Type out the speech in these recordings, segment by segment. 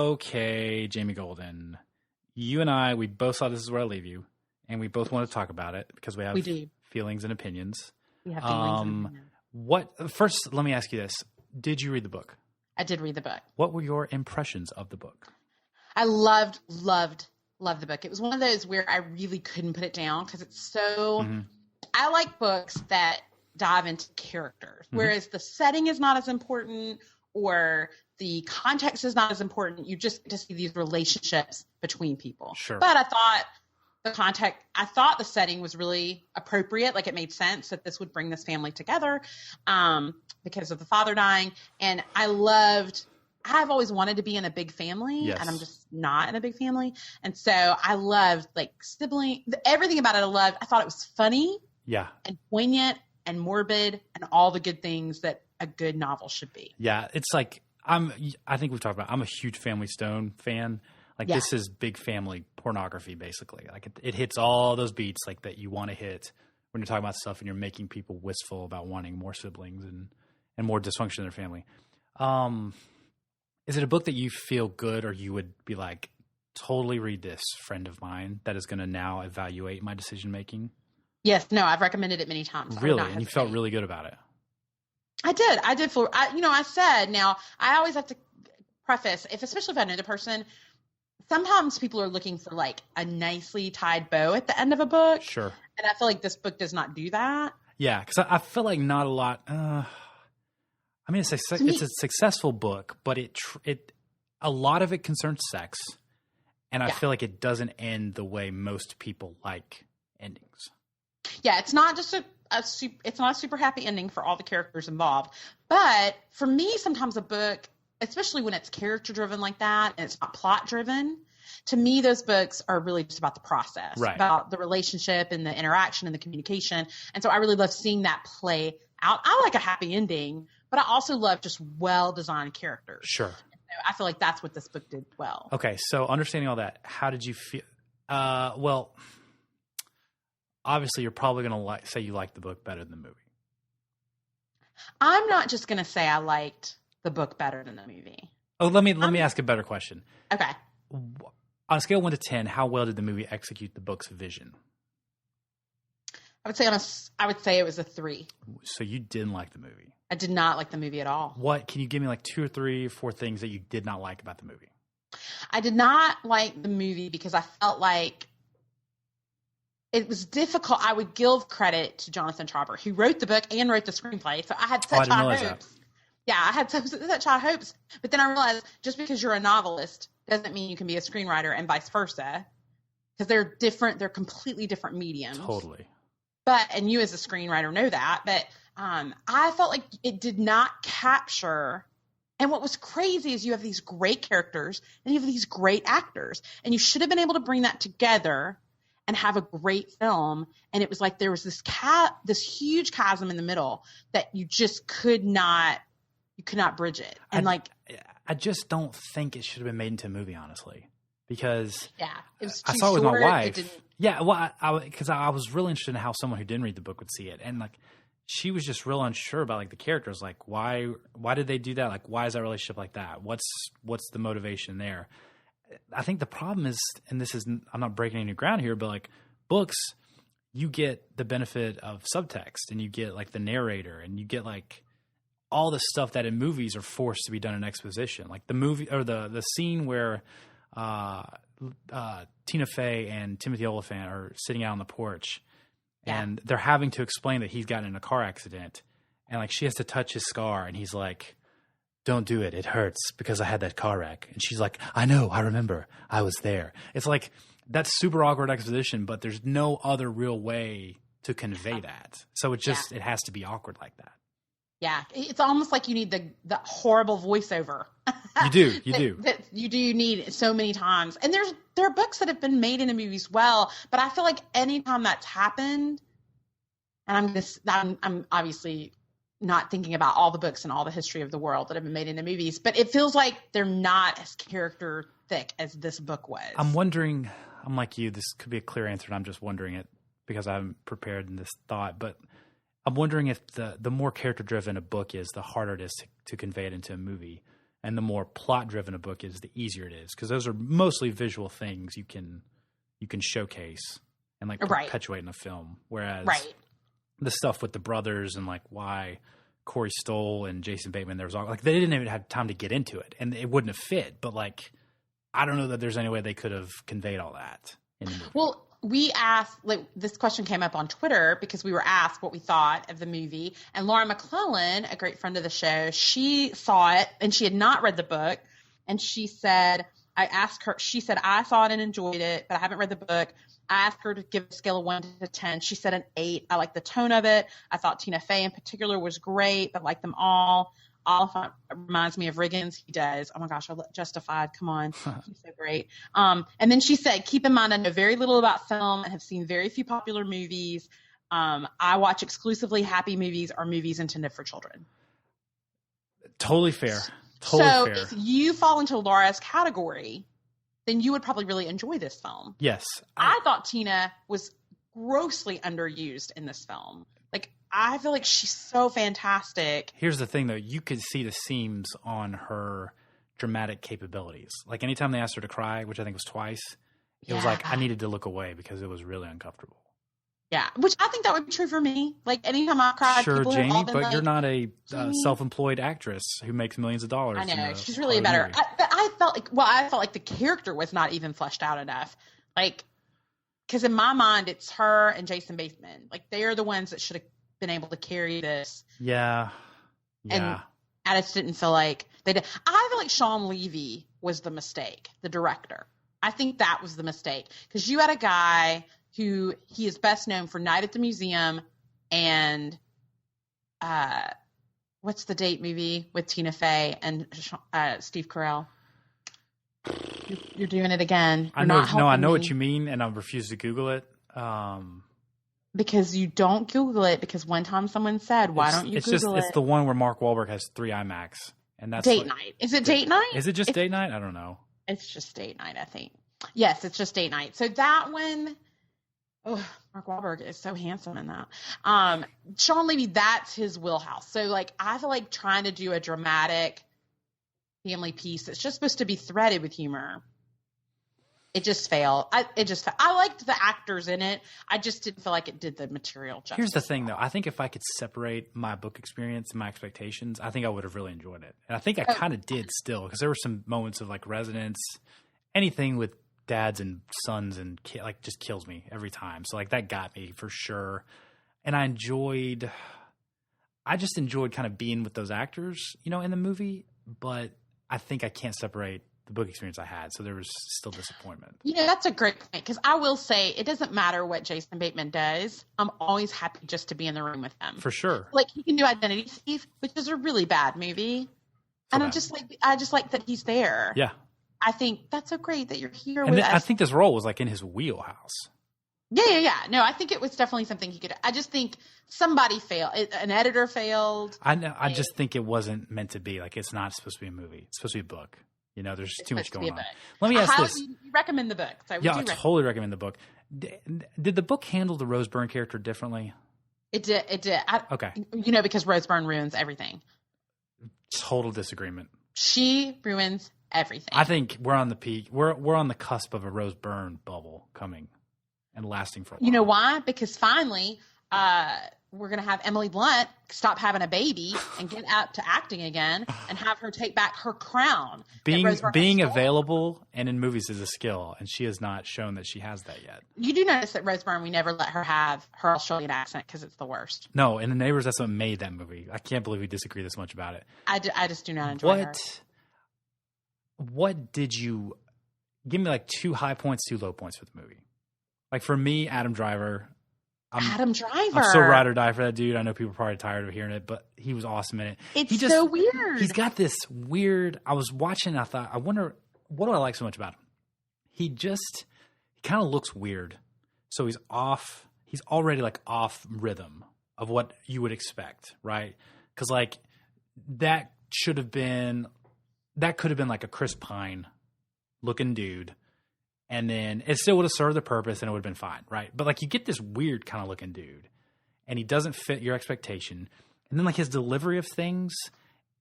Okay, Jamie Golden. You and I, we both saw This Is Where I Leave You, and we both want to talk about it because we have feelings and opinions. We have feelings and opinions. First, let me ask you this. Did you read the book? I did read the book. What were your impressions of the book? I loved the book. It was one of those where I really couldn't put it down because it's so I like books that dive into characters, whereas the setting is not as important or the context is not as important. You just get to see these relationships between people. Sure. But I thought the setting was really appropriate. Like, it made sense that this would bring this family together because of the father dying. And I've always wanted to be in a big family, and I'm just not in a big family. And so I loved, like, everything about it I loved. I thought it was funny and poignant and morbid and all the good things that a good novel should be. Yeah, it's like, I think we've talked about, I'm a huge Family Stone fan. Like, this is big family pornography, basically. Like, it hits all those beats, like, that you want to hit when you're talking about stuff and you're making people wistful about wanting more siblings and more dysfunction in their family. Is it a book that you feel good, or you would be like, totally read this, friend of mine, that is going to now evaluate my decision making? Yes. No, I've recommended it many times. Really? And you felt really good about it? I did. I said, now I always have to preface, especially if I know the person, sometimes people are looking for, like, a nicely tied bow at the end of a book. Sure. And I feel like this book does not do that. Yeah. Cause I feel like not a lot, I mean, it's a successful book, but a lot of it concerns sex, and I feel like it doesn't end the way most people like endings. Yeah, it's not just it's not a super happy ending for all the characters involved. But for me, sometimes a book, especially when it's character driven like that and it's not plot driven, to me, those books are really just about the process, about the relationship and the interaction and the communication. And so I really love seeing that play out. I like a happy ending, but I also love just well-designed characters. Sure. So I feel like that's what this book did well. Okay, so understanding all that, how did you feel? Well, obviously you're probably going to say you liked the book better than the movie. I'm not just going to say I liked the book better than the movie. Oh, let me ask a better question. Okay. On a scale of 1 to 10, how well did the movie execute the book's vision? I would say it was a 3. So you didn't like the movie? I did not like the movie at all. What? Can you give me like 2 or 3 or 4 things that you did not like about the movie? I did not like the movie because I felt like it was difficult. I would give credit to Jonathan Trauber, who wrote the book and wrote the screenplay. So I had such high hopes. Yeah, I had such high hopes. But then I realized just because you're a novelist doesn't mean you can be a screenwriter, and vice versa, because they're different. They're completely different mediums. Totally. And you as a screenwriter know that. But I felt like it did not capture. And what was crazy is you have these great characters and you have these great actors, and you should have been able to bring that together and have a great film. And it was like there was this huge chasm in the middle that you just could not bridge it. And I just don't think it should have been made into a movie, honestly, because it was I saw it with my wife. Yeah, well, because I was really interested in how someone who didn't read the book would see it, and like she was just real unsure about like the characters, like why did they do that? Like, why is that relationship like that? What's the motivation there? I think the problem is, and this is, I'm not breaking any ground here, but like books, you get the benefit of subtext, and you get like the narrator, and you get like all the stuff that in movies are forced to be done in exposition. Like the movie or the scene where Tina Fey and Timothy Olyphant are sitting out on the porch, and they're having to explain that he's gotten in a car accident, and like she has to touch his scar, and he's like, "Don't do it. It hurts because I had that car wreck." And she's like, "I know. I remember. I was there." It's like that's super awkward exposition, but there's no other real way to convey that. So it just it has to be awkward like that. Yeah, it's almost like you need the horrible voiceover. You do. That you do need so many times. And there are books that have been made into movies well, but I feel like anytime that's happened, and I'm obviously not thinking about all the books and all the history of the world that have been made into movies, but it feels like they're not as character thick as this book was. I'm wondering, I'm like you, this could be a clear answer, and I'm just wondering it because I haven't prepared in this thought, but I'm wondering if the more character driven a book is, the harder it is to convey it into a movie. and the more plot driven a book is, the easier it is, because those are mostly visual things you can showcase and like perpetuate in a film. Whereas the stuff with the brothers and like why Corey Stoll and Jason Bateman, there was all like they didn't even have time to get into it, and it wouldn't have fit. But like, I don't know that there's any way they could have conveyed all that in the movie. Well, we asked, like, this question came up on Twitter because we were asked what we thought of the movie. And Laura McClellan, a great friend of the show, she saw it and she had not read the book. And she said, I saw it and enjoyed it, but I haven't read the book. I asked her to give a scale of 1 to 10. She said an 8. I liked the tone of it. I thought Tina Fey in particular was great, but liked them all. Oliphant reminds me of Riggins. He does. Oh my gosh, Justified. Come on. He's so great. And then she said, keep in mind, I know very little about film and have seen very few popular movies. I watch exclusively happy movies or movies intended for children. Totally fair. Totally fair. If you fall into Laura's category, then you would probably really enjoy this film. Yes. I thought Tina was grossly underused in this film. Like, I feel like she's so fantastic. Here's the thing, though. You could see the seams on her dramatic capabilities. Like, anytime they asked her to cry, which I think was twice, it was like I needed to look away because it was really uncomfortable. Yeah, which I think that would be true for me. Like, anytime I cried, sure, people Jamie, have all been but like, you're not a self-employed actress who makes millions of dollars. I know, she's really better. But I felt like the character was not even fleshed out enough. Like, because in my mind, it's her and Jason Bateman. Like, they are the ones that should have been able to carry this. Yeah. And I just didn't feel like they did. I feel like Sean Levy was the mistake, the director. I think that was the mistake. Because you had a guy who he is best known for Night at the Museum and what's the date movie with Tina Fey and Steve Carell? You're doing it again. I know what you mean, and I refuse to Google it. Because you don't Google it, because one time someone said, why don't you Google it? It's the one where Mark Wahlberg has 3 IMAX. And that's Date Night. Is it Date Night? Is it just Date Night? I don't know. It's just Date Night, I think. Yes, it's just Date Night. So that one, Mark Wahlberg is so handsome in that. Sean Levy, that's his wheelhouse. So, like, I feel like trying to do a dramatic family piece that's just supposed to be threaded with humor, it just failed. I liked the actors in it. I just didn't feel like it did the material justice. Here's the thing, though. I think if I could separate my book experience and my expectations, I think I would have really enjoyed it. And I think I kind of did still, because there were some moments of, like, resonance. Anything with dads and sons and like just kills me every time. So, like, that got me for sure. And I just enjoyed kind of being with those actors, in the movie. But I think I can't separate the book experience I had, so there was still disappointment. That's a great point, because I will say it doesn't matter what Jason Bateman does. I'm always happy just to be in the room with him. For sure. Like, he can do Identity Thief, which is a really bad movie. And I just like that he's there. Yeah. I think that's so great that you're here with us. I think this role was like in his wheelhouse. Yeah. No, I think it was definitely something he could. I just think somebody failed. An editor failed. I know. I just think it wasn't meant to be. Like, it's not supposed to be a movie. It's supposed to be a book. There's too much going on. Let me ask this. You recommend the book? So I totally recommend the book. Did the book handle the Rose Byrne character differently? It did. Okay. Because Rose Byrne ruins everything. Total disagreement. She ruins everything. I think we're on the peak. We're on the cusp of a Rose Byrne bubble coming and lasting for a while. You know why? Because finally, we're going to have Emily Blunt stop having a baby and get out to acting again and have her take back her crown. Being available and in movies is a skill, and she has not shown that she has that yet. You do notice that Rose Byrne, we never let her have her Australian accent because it's the worst. No, and The Neighbors, that's what made that movie. I can't believe we disagree this much about it. I just do not enjoy her. What did you – give me like 2 high points, 2 low points for the movie. Like, for me, Adam Driver – I'm so ride or die for that dude. I know people are probably tired of hearing it, but he was awesome in it. It's so weird. He's got this weird – I was watching and I thought, I wonder – what do I like so much about him? He kind of looks weird. So he's off – he's already like off rhythm of what you would expect, right? Because like that could have been like a Chris Pine looking dude. And then it still would have served the purpose and it would have been fine, right? But like you get this weird kind of looking dude and he doesn't fit your expectation. And then like his delivery of things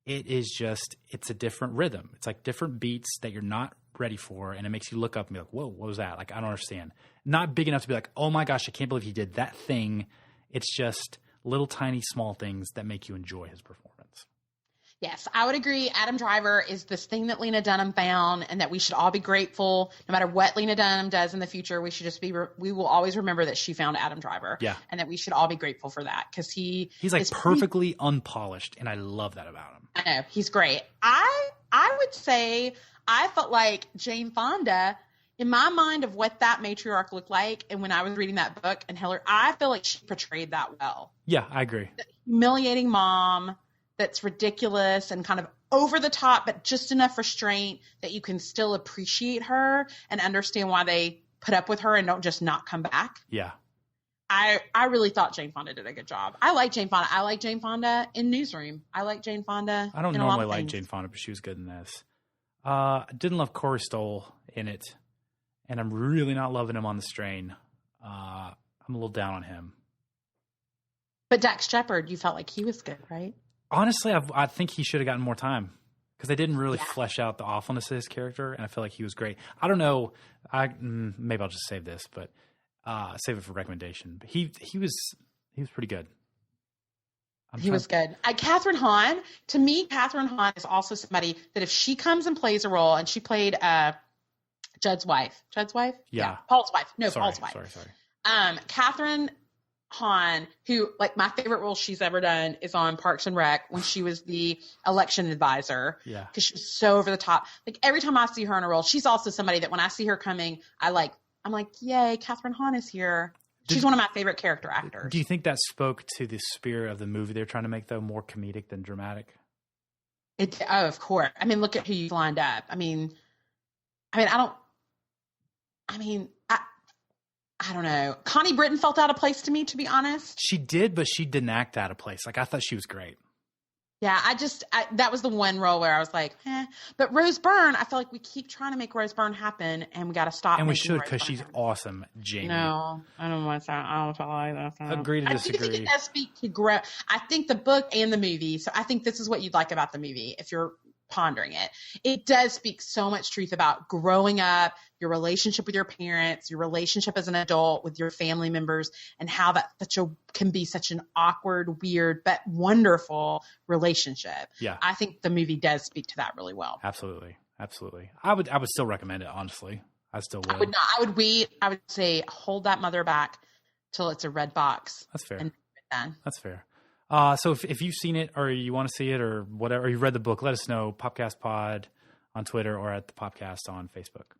it is just, it's a different rhythm. It's like different beats that you're not ready for. And it makes you look up and be like, whoa, what was that? Like, I don't understand. Not big enough to be like, oh my gosh, I can't believe he did that thing. It's just little tiny small things that make you enjoy his performance. Yes, I would agree. Adam Driver is this thing that Lena Dunham found, and that we should all be grateful. No matter what Lena Dunham does in the future, we should just we will always remember that she found Adam Driver. Yeah. And that we should all be grateful for that, because he's like perfectly unpolished, and I love that about him. I know, he's great. I would say I felt like Jane Fonda, in my mind, of what that matriarch looked like, and when I was reading that book and Hiller, I feel like she portrayed that well. Yeah, I agree. The humiliating mom that's ridiculous and kind of over the top, but just enough restraint that you can still appreciate her and understand why they put up with her and don't just not come back. Yeah. I really thought Jane Fonda did a good job. I like Jane Fonda. I like Jane Fonda in Newsroom. I like Jane Fonda. I don't normally like Jane Fonda, but she was good in this. I didn't love Corey Stoll in it, and I'm really not loving him on The Strain. I'm a little down on him. But Dax Shepard, you felt like he was good, right? Honestly, I think he should have gotten more time, because they didn't really flesh out the awfulness of his character, and I feel like he was great. I don't know. Maybe I'll just save this, but save it for recommendation. But he was pretty good. He was good. Catherine Hahn, to me, Catherine Hahn is also somebody that if she comes and plays a role, and she played Judd's wife. Judd's wife? Yeah. Paul's wife. No, sorry, Paul's wife. Sorry. Catherine Hahn, who, like, my favorite role she's ever done is on Parks and Rec, when she was the election advisor. Yeah. Because she was so over the top. Like, every time I see her in a role, she's also somebody that when I see her coming, I'm like, yay, Catherine Hahn is here. She's one of my favorite character actors. Do you think that spoke to the spirit of the movie they're trying to make, though, more comedic than dramatic? Of course. I mean, look at who you've lined up. I don't know. Connie Britton felt out of place to me, to be honest. She did, but she didn't act out of place. Like, I thought she was great. Yeah, that was the one role where I was like, eh. But Rose Byrne, I feel like we keep trying to make Rose Byrne happen, and we got to stop. And we should, because she's awesome, Jamie. No, I don't want that. I don't like that. Agree to disagree. I think it does speak to grow. I think the book and the movie. So I think this is what you'd like about the movie if you're pondering it. It does speak so much truth about growing up, your relationship with your parents, your relationship as an adult with your family members, and how that can be such an awkward, weird, but wonderful relationship. Yeah. I think the movie does speak to that really well. Absolutely. I would still recommend it, honestly. I still would. I would not. I would say hold that mother back till it's a red box. That's fair. And done. That's fair. So if you've seen it or you want to see it or whatever, or you read the book, let us know. Popcast Pod on Twitter or at the Popcast on Facebook.